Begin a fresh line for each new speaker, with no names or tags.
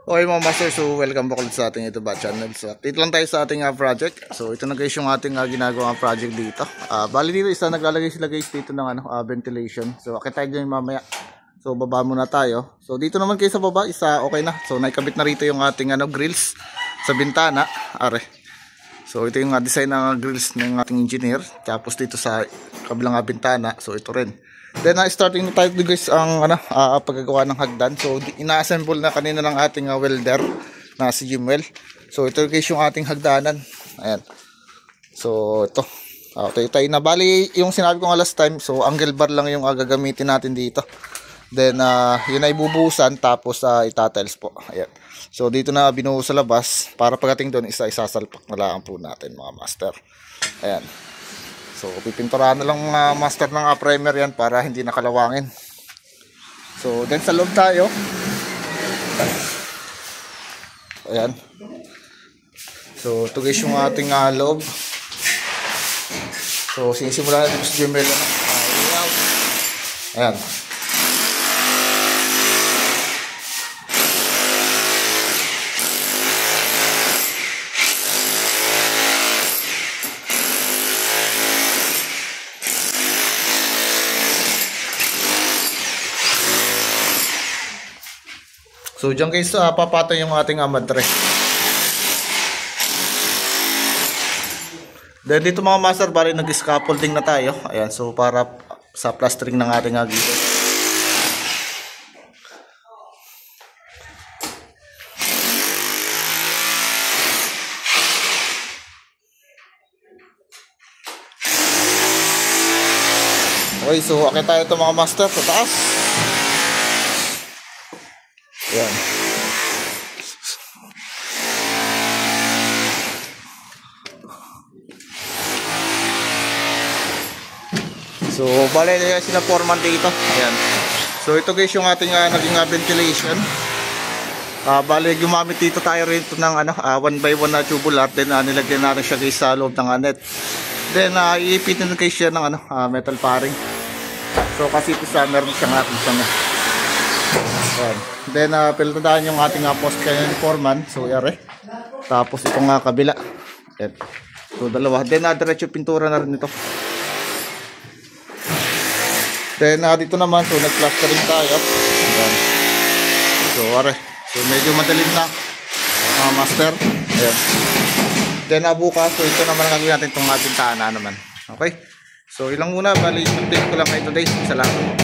Okay mga master, so welcome back ulit sa ating ito ba channel. So update lang tayo sa ating project. So ito na guys yung ating ginagawa project dito. Bali dito isa naglalagay sila guys dito ng ventilation. So akit tayo dyan mamaya. So baba muna tayo. So dito naman kayo sa baba isa okay na. So naikabit na rito yung ating grills sa bintana. Are. So ito yung design ng grills ng ating engineer. Tapos dito sa kabilang bintana. So ito rin. Then starting na tayo guys ang paggagawa ng hagdan. So ina-assemble na kanina ng ating welder na si Jimwell. So ito guys yung ating hagdanan. Ayan. So ito. Tayo na bali yung sinabi ko nga last time. So angle bar lang yung gagamitin natin dito. Then yun ay bubuhusan tapos itatiles po. Ayan. So dito na binuo sa labas para pagdating doon isasalpak na lang po natin mga master. Ayan. So pipinturahan na lang master ng primer yan para hindi nakalawangin. So then sa loob tayo. Ayan. So ito guys yung ating loob. So sinisimula natin sa Gmail na. Ayan. So dyan guys, papatay yung ating madre. Then dito mga master, bali nag-scaffolding na tayo. Ayan, so para sa plastering ng ating gilid. Okay, so akit tayo ito mga master sa taas. Ayan. So, bale na sila foreman dito. Ayan. So, ito guys yung ating naging ventilation. Bale, gumamit dito tayo rito ng 1x1 na tubular. Then, nilagyan natin siya guys sa loob ng net. Then, iipitin guys siya ng metal paring. So, kasi ito sa meron siyang isang ayan. Then, piltadahan yung ating post kanya ni foreman. So, yari. Tapos, itong kabila. Ayan. So, dalawa. Then, diretso pintura na rin ito. Then, dito naman. So, nag-plastering tayo. Ayan. So, yari. So, medyo madaling na. Master. Ayan. Then, bukas. So, ito naman ang gagawin natin itong bintana naman. Okay? So, ilang muna. Bali, update ko lang kayo today. Salamat.